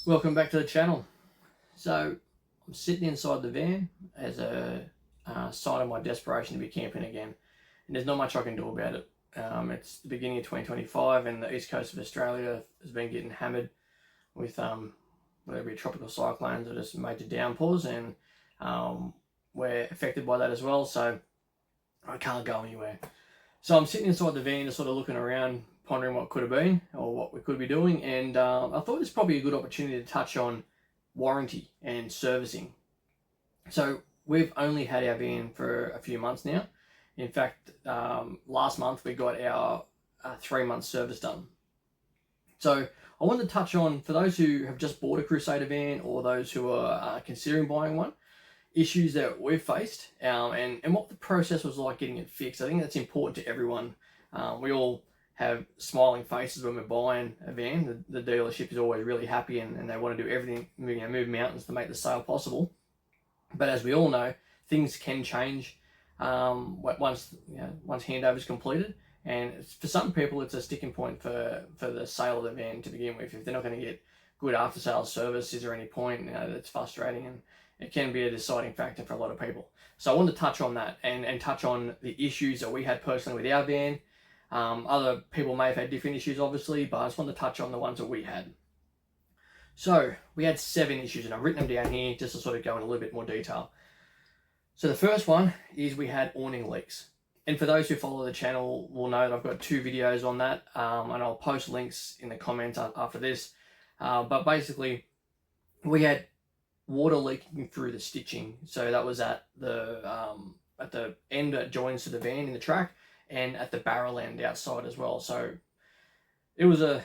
Welcome back to the channel. So I'm sitting inside the van as a sign of my desperation to be camping again, and there's not much I can do about it. It's the beginning of 2025 and the east coast of Australia has been getting hammered with whether it be tropical cyclones or just major downpours, and we're affected by that as well, so I can't go anywhere. So I'm sitting inside the van just sort of looking around, pondering what could have been or what we could be doing, and I thought it's probably a good opportunity to touch on warranty and servicing. So we've only had our van for a few months now. In fact, last month we got our 3-month service done. So I wanted to touch on, for those who have just bought a Crusader van or those who are considering buying one, issues that we've faced, and what the process was like getting it fixed. I think that's important to everyone. We all have smiling faces when we're buying a van. The dealership is always really happy and they want to do everything, move mountains to make the sale possible. But as we all know, things can change once handover is completed. And for some people, it's a sticking point for the sale of the van to begin with. If they're not going to get good after sales service, is there any point? That's frustrating, and it can be a deciding factor for a lot of people. So I wanted to touch on that and touch on the issues that we had personally with our van. Other people may have had different issues, obviously, but I just wanted to touch on the ones that we had. So we had 7 issues, and I've written them down here just to sort of go in a little bit more detail. So the first one is we had awning leaks. And for those who follow the channel will know that I've got 2 videos on that, and I'll post links in the comments after this. But basically, we had water leaking through the stitching. So that was at the end that joins to the van in the track, and at the barrel end outside as well. So it was a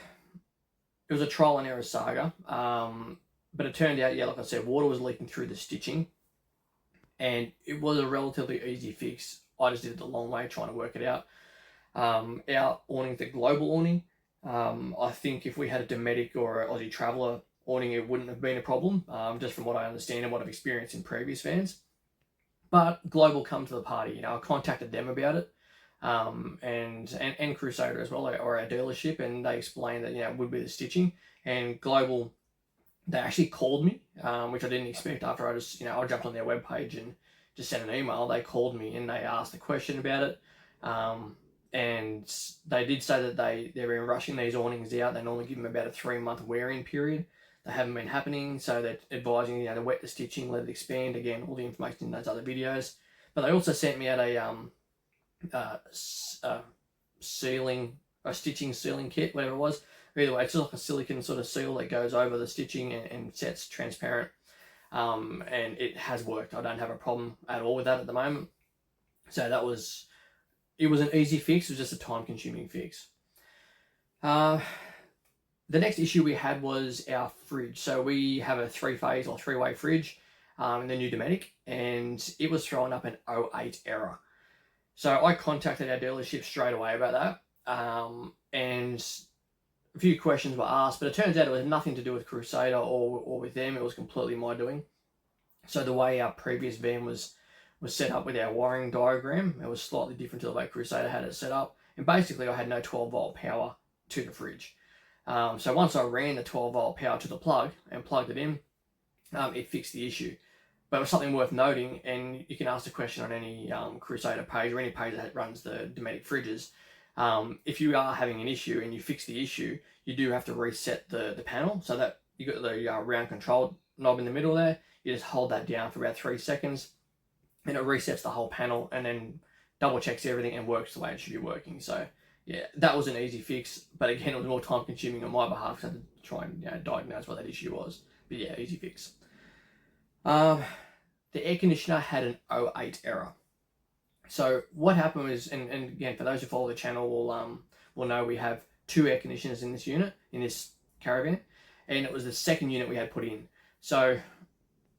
trial and error saga. But it turned out, like I said, water was leaking through the stitching, and it was a relatively easy fix. I just did it the long way trying to work it out. Our awning, the global awning, I think if we had a Dometic or an Aussie Traveller awning, it wouldn't have been a problem, just from what I understand and what I've experienced in previous vans. But Global come to the party. I contacted them about it, and Crusader as well, or our dealership, and they explained that it would be the stitching. And Global, they actually called me, which I didn't expect. After I just I jumped on their webpage and just sent an email. They called me and they asked a question about it, and they did say that they're rushing these awnings out. They normally give them about a 3-month wear-in period. They haven't been happening, so they're advising to wet the stitching, let it expand. Again, all the information in those other videos. But they also sent me out a stitching sealing kit, whatever it was. Either way, it's just like a silicone sort of seal that goes over the stitching and sets transparent. And it has worked. I don't have a problem at all with that at the moment. So it was an easy fix. It was just a time-consuming fix. The next issue we had was our fridge. So we have a 3-phase or 3-way fridge in the new Dometic, and it was throwing up an 08 error. So I contacted our dealership straight away about that, and a few questions were asked, but it turns out it was nothing to do with Crusader or with them. It was completely my doing. So the way our previous van was set up with our wiring diagram, it was slightly different to the way Crusader had it set up. And basically I had no 12-volt power to the fridge. So once I ran the 12-volt power to the plug and plugged it in, it fixed the issue. But it was something worth noting, and you can ask the question on any Crusader page or any page that runs the Dometic fridges. If you are having an issue and you fix the issue, you do have to reset the panel, so that you got the round control knob in the middle there. You just hold that down for about 3 seconds, and it resets the whole panel, and then double checks everything and works the way it should be working. So yeah, that was an easy fix, but again, it was more time consuming on my behalf because I had to try and diagnose what that issue was. But yeah, easy fix. The air conditioner had an 08 error. So what happened was, and again, for those who follow the channel will know we have 2 air conditioners in this unit, in this Caravan, and it was the second unit we had put in. So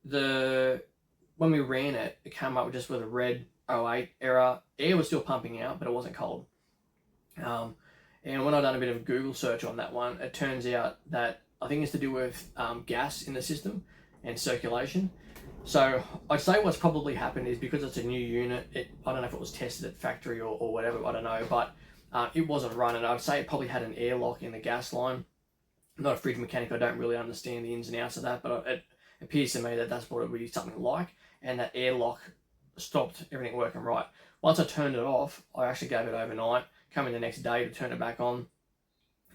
when we ran it, it came up just with a red 08 error. Air was still pumping out, but it wasn't cold. And when I done a bit of a Google search on that one, it turns out that I think it's to do with gas in the system and circulation. So I'd say what's probably happened is, because it's a new unit, I don't know if it was tested at factory or whatever, I don't know, but it wasn't running. I'd say it probably had an airlock in the gas line, I'm not a fridge mechanic, I don't really understand the ins and outs of that, but it appears to me that that's what it would be, something like, and that airlock stopped everything working right. Once I turned it off, I actually gave it overnight, come in the next day to turn it back on,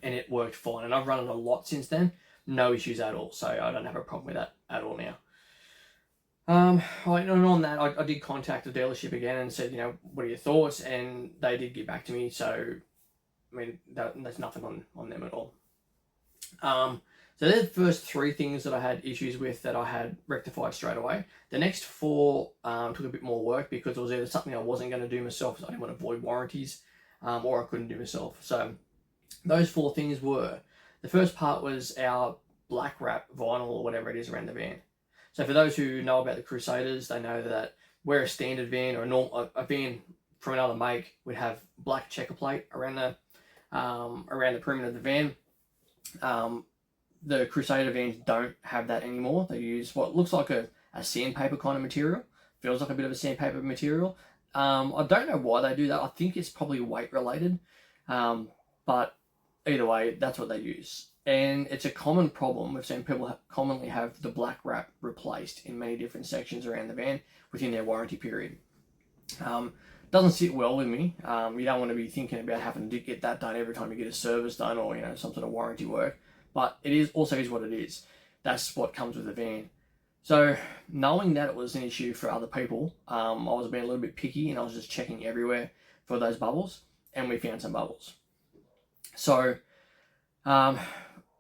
and it worked fine. And I've run it a lot since then, no issues at all, so I don't have a problem with that at all now. And on that, I did contact the dealership again and said, what are your thoughts? And they did get back to me, so I mean, there's nothing on them at all. So they're the first 3 things that I had issues with that I had rectified straight away. The next 4 took a bit more work because it was either something I wasn't going to do myself, so I didn't want to avoid warranties, or I couldn't do myself. So those 4 things were, the first part was our black wrap vinyl or whatever it is around the van. So for those who know about the Crusaders, they know that where a standard van or a van from another make would have black checker plate around the perimeter of the van. The Crusader vans don't have that anymore. They use what looks like a sandpaper kind of material. Feels like a bit of a sandpaper material. I don't know why they do that. I think it's probably weight related. But either way, that's what they use. And it's a common problem. We've seen people commonly have the black wrap replaced in many different sections around the van within their warranty period. Doesn't sit well with me. You don't want to be thinking about having to get that done every time you get a service done or some sort of warranty work. But it is what it is. That's what comes with the van. So knowing that it was an issue for other people, I was being a little bit picky and I was just checking everywhere for those bubbles, and we found some bubbles. So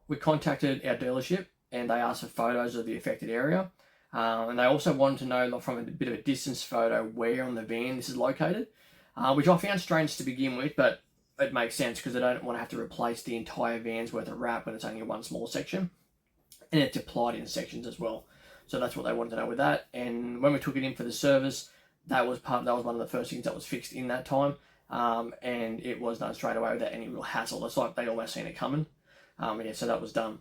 we contacted our dealership and they asked for photos of the affected area. And they also wanted to know from a bit of a distance photo where on the van this is located, which I found strange to begin with, but it makes sense because I don't want to have to replace the entire van's worth of wrap when it's only one small section. And it's applied in sections as well. So that's what they wanted to know with that. And when we took it in for the service, that was one of the first things that was fixed in that time. And it was done straight away without any real hassle. It's like they almost seen it coming. So that was done.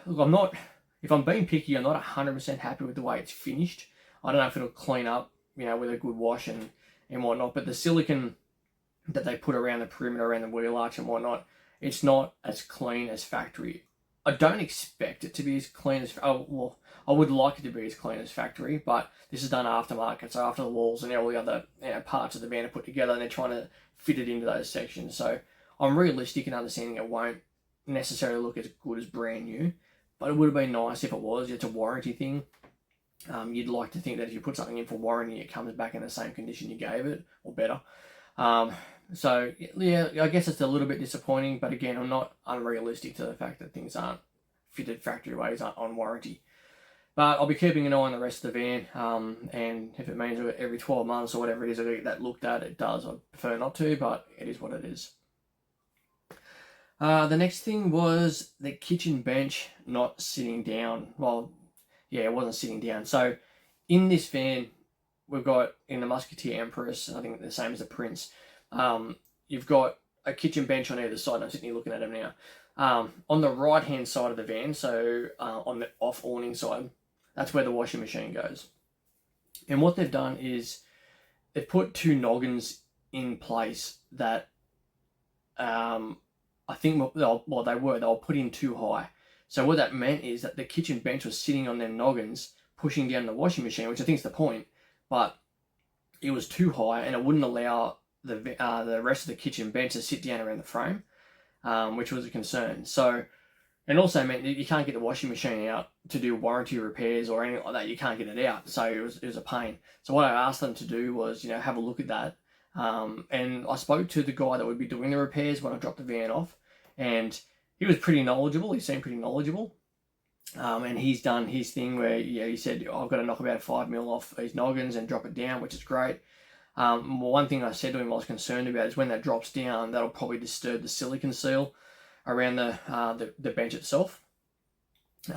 Look, if I'm being picky, I'm not 100% happy with the way it's finished. I don't know if it'll clean up, with a good wash and whatnot, but the silicone that they put around the perimeter, around the wheel arch and whatnot, it's not as clean as factory. I don't expect it to be as clean as, I would like it to be as clean as factory, but this is done aftermarket, so after the walls and all the other parts of the van are put together and they're trying to fit it into those sections. So I'm realistic in understanding it won't necessarily look as good as brand new, but it would have been nice if it was. It's a warranty thing. You'd like to think that if you put something in for warranty, it comes back in the same condition you gave it, or better. So yeah, I guess it's a little bit disappointing, but again, I'm not unrealistic to the fact that things aren't fitted factory ways on warranty. But I'll be keeping an eye on the rest of the van, and if it means every 12 months or whatever it is I get that looked at, it does. I prefer not to, but it is what it is. The next thing was the kitchen bench not sitting down. Well, yeah, it wasn't sitting down. So in this van, we've got, in the Musketeer Empress, I think the same as the Prince, you've got a kitchen bench on either side. I'm sitting here looking at them now. On the right-hand side of the van, so on the off-awning side, that's where the washing machine goes. And what they've done is they've put 2 noggins in place that I think they were put in too high. So what that meant is that the kitchen bench was sitting on them noggins, pushing down the washing machine, which I think is the point, but it was too high and it wouldn't allow the rest of the kitchen bench to sit down around the frame, which was a concern. So, and also meant that you can't get the washing machine out to do warranty repairs or anything like that. You can't get it out, so it was a pain. So what I asked them to do was, have a look at that. And I spoke to the guy that would be doing the repairs when I dropped the van off, and he was pretty knowledgeable. He seemed pretty knowledgeable. And he's done his thing where, he said, I've got to knock about 5 mil off these noggins and drop it down, which is great. One thing I said to him I was concerned about is when that drops down, that'll probably disturb the silicone seal around the bench itself.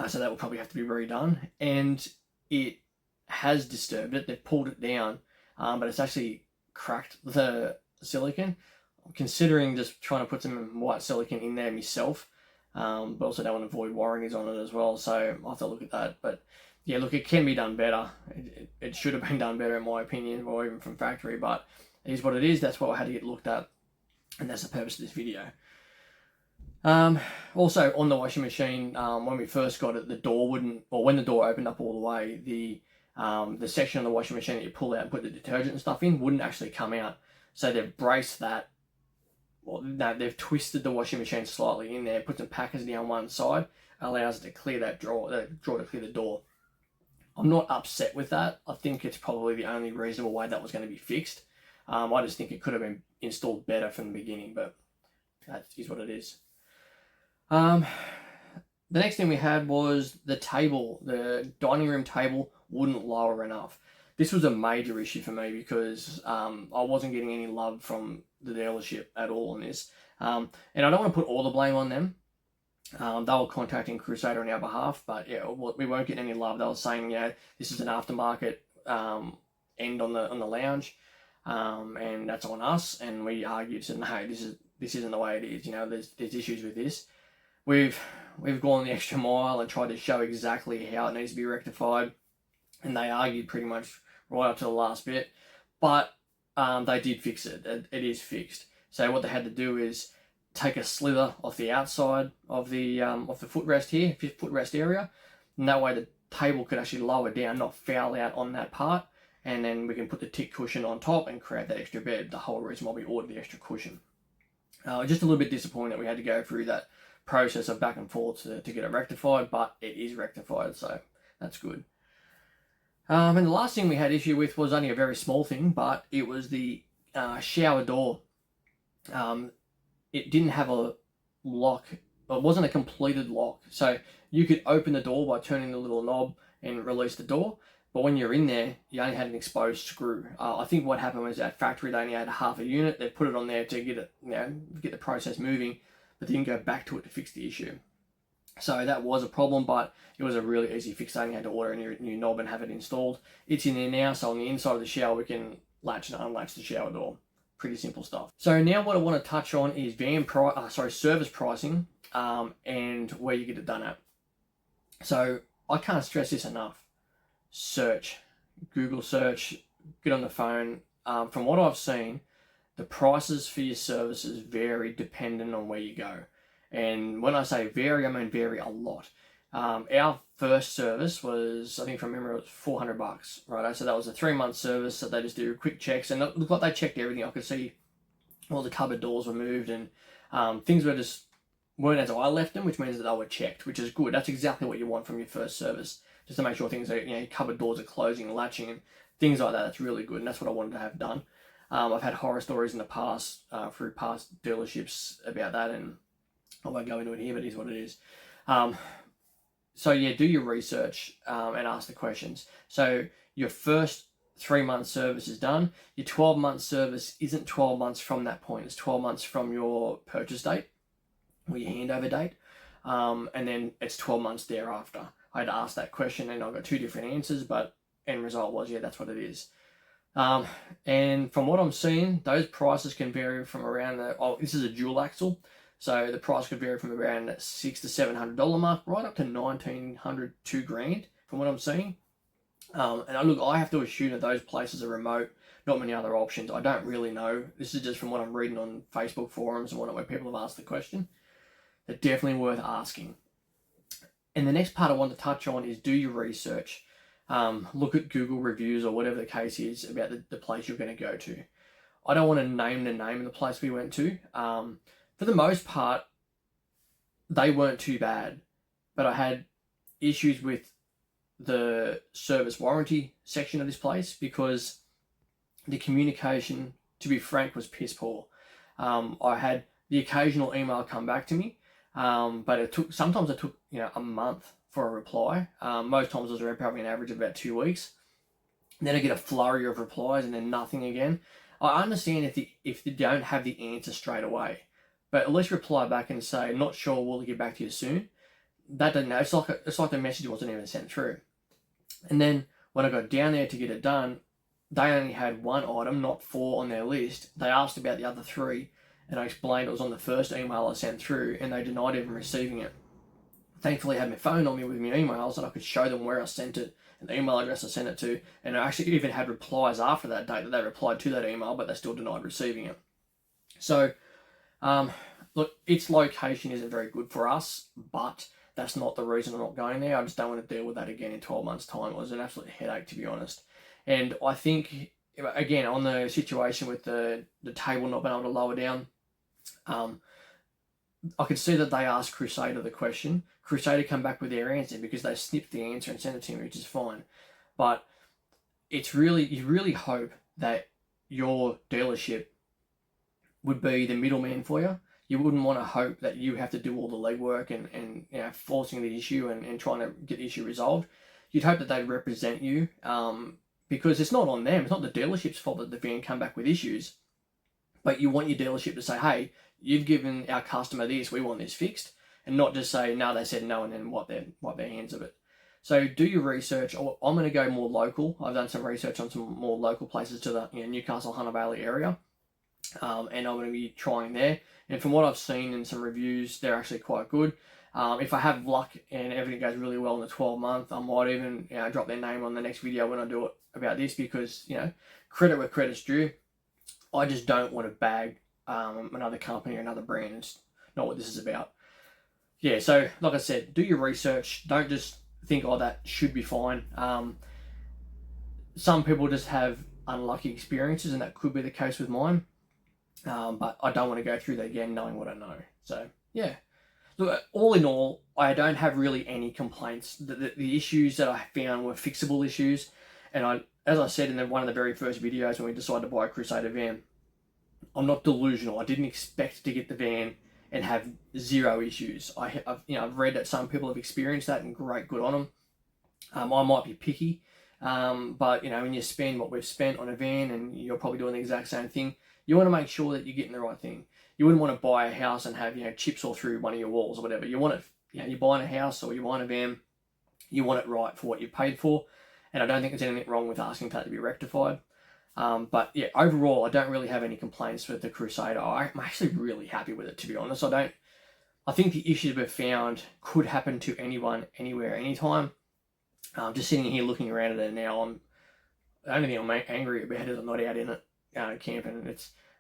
So that will probably have to be redone. And it has disturbed it. They've pulled it down, but it's actually cracked the silicone. I'm considering just trying to put some white silicone in there myself, but also don't want to avoid warranties on it as well, so I'll have to look at that. But yeah, look, it can be done better. It should have been done better in my opinion, or even from factory, but it is what it is. That's what I had to get looked at, and that's the purpose of this video. Also on the washing machine, when we first got it, the door wouldn't, or when the door opened up all the way, the section of the washing machine that you pull out and put the detergent and stuff in wouldn't actually come out. So they've braced that. Well, no, they've twisted the washing machine slightly in there, put some packers down one side, allows it to clear that drawer to clear the door. I'm not upset with that. I think it's probably the only reasonable way that was going to be fixed. I just think it could have been installed better from the beginning, but that is what it is. The next thing we had was the table. The dining room table wouldn't lower enough. This was a major issue for me because I wasn't getting any love from the dealership at all on this. And I don't want to put all the blame on them. They were contacting Crusader on our behalf, but yeah, we weren't getting any love. They were saying, yeah, this is an aftermarket end on the lounge, and that's on us. And we argued, said, no, this isn't the way it is. You know, there's issues with this. We've gone the extra mile and tried to show exactly how it needs to be rectified, and they argued pretty much right up to the last bit. But they did fix it. It is fixed. So what they had to do is take a slither off the outside of the footrest here, footrest area, and that way the table could actually lower down, not foul out on that part, and then we can put the tick cushion on top and create that extra bed. The whole reason why we ordered the extra cushion. Just a little bit disappointed that we had to go through that process of back and forth to get it rectified, but it is rectified, so that's good. And the last thing we had issue with was only a very small thing, but it was the shower door. It didn't have a lock. It wasn't a completed lock. So you could open the door by turning the little knob and release the door. But when you're in there, you only had an exposed screw. I think what happened was at factory, they only had half a unit. They put it on there to get it, get the process moving, but they didn't go back to it to fix the issue. So that was a problem, but it was a really easy fix. They only had to order a new knob and have it installed. It's in there now, so on the inside of the shower, we can latch and unlatch the shower door. Pretty simple stuff. So now what I want to touch on is service pricing, and where you get it done at. So I can't stress this enough. Search, Google search, get on the phone. From what I've seen, the prices for your services vary depending on where you go. And when I say vary, I mean vary a lot. Our first service was, I think from memory, it was $400, right? So that was a 3-month service that they just do quick checks, and it looked like they checked everything. I could see all the cupboard doors were moved, and things weren't as I left them, which means that they were checked, which is good. That's exactly what you want from your first service, just to make sure things are, cupboard doors are closing and latching and things like that. That's really good, and that's what I wanted to have done. I've had horror stories in the past through past dealerships about that, and I won't go into it here, but it is what it is. So yeah, do your research and ask the questions. So your first 3-month service is done. Your 12-month service isn't 12 months from that point. It's 12 months from your purchase date or your handover date. And then it's 12 months thereafter. I had to ask that question and I got 2 different answers, but end result was, yeah, that's what it is. And from what I'm seeing, those prices can vary from around this is a dual axle. So the price could vary from around $600 to $700 mark, right up to $1,900, $2,000 from what I'm seeing. And I have to assume that those places are remote, not many other options. I don't really know. This is just from what I'm reading on Facebook forums and where people have asked the question. They're definitely worth asking. And the next part I want to touch on is do your research. Look at Google reviews or whatever the case is about the place you're going to go to. I don't want to name the name of the place we went to. For the most part, they weren't too bad, but I had issues with the service warranty section of this place because the communication, to be frank, was piss poor. I had the occasional email come back to me, but sometimes it took a month for a reply. Most times it was probably an average of about 2 weeks. And then I get a flurry of replies and then nothing again. I understand if they don't have the answer straight away. But at least reply back and say, not sure, we'll get back to you soon. That doesn't know. It's like the message wasn't even sent through. And then when I got down there to get it done, they only had 1 item, not 4 on their list. They asked about the other 3, and I explained it was on the first email I sent through, and they denied even receiving it. Thankfully, I had my phone on me with my emails, and I could show them where I sent it, and the email address I sent it to, and I actually even had replies after that date that they replied to that email, but they still denied receiving it. So, look, its location isn't very good for us, but that's not the reason I'm not going there. I just don't want to deal with that again in 12 months' time. It was an absolute headache, to be honest. And I think, again, on the situation with the table not being able to lower down, I could see that they asked Crusader the question. Crusader come back with their answer because they snipped the answer and sent it to me, which is fine. But it's really, you really hope that your dealership would be the middleman for you. You wouldn't want to hope that you have to do all the legwork and forcing the issue and trying to get the issue resolved. You'd hope that they'd represent you, because it's not on them. It's not the dealership's fault that the van come back with issues. But you want your dealership to say, hey, you've given our customer this, we want this fixed, and not just say, no, they said no, and then wipe their hands of it. So do your research. I'm going to go more local. I've done some research on some more local places to the Newcastle, Hunter Valley area, and I'm going to be trying there. And from what I've seen in some reviews, they're actually quite good. If I have luck and everything goes really well in the 12-month, I might even drop their name on the next video when I do it about this, because credit where credit's due. I just don't want to bag another company or another brand. It's not what this is about. Yeah, so like I said, do your research. Don't just think, oh, that should be fine. Some people just have unlucky experiences, and that could be the case with mine. But I don't want to go through that again knowing what I know. So, yeah. Look, all in all, I don't have really any complaints. The issues that I found were fixable issues. And as I said in one of the very first videos when we decided to buy a Crusader van, I'm not delusional. I didn't expect to get the van and have zero issues. I've read that some people have experienced that, and great, good on them. I might be picky, but when you spend what we've spent on a van and you're probably doing the exact same thing, you want to make sure that you're getting the right thing. You wouldn't want to buy a house and have chips all through one of your walls or whatever. You want it. You're buying a house or you're buying a van, you want it right for what you paid for. And I don't think there's anything wrong with asking for that to be rectified. But yeah, overall, I don't really have any complaints with the Crusader. I'm actually really happy with it, to be honest. I think the issues we've found could happen to anyone, anywhere, anytime. Just sitting here looking around at it now, the only thing I'm angry about is I'm not out in it camping.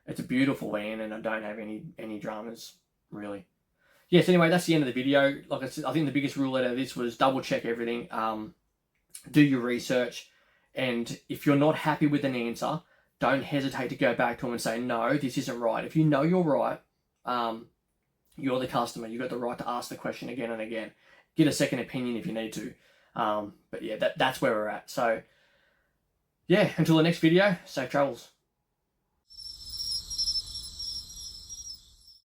It's a beautiful van, and I don't have any dramas, really. Yes, anyway, that's the end of the video. Like I said, I think the biggest rule out of this was double check everything. Do your research, and if you're not happy with an answer, don't hesitate to go back to them and say, no, this isn't right. If you know you're right, you're the customer. You've got the right to ask the question again and again. Get a second opinion if you need to. But yeah, that's where we're at. So yeah, until the next video, safe travels.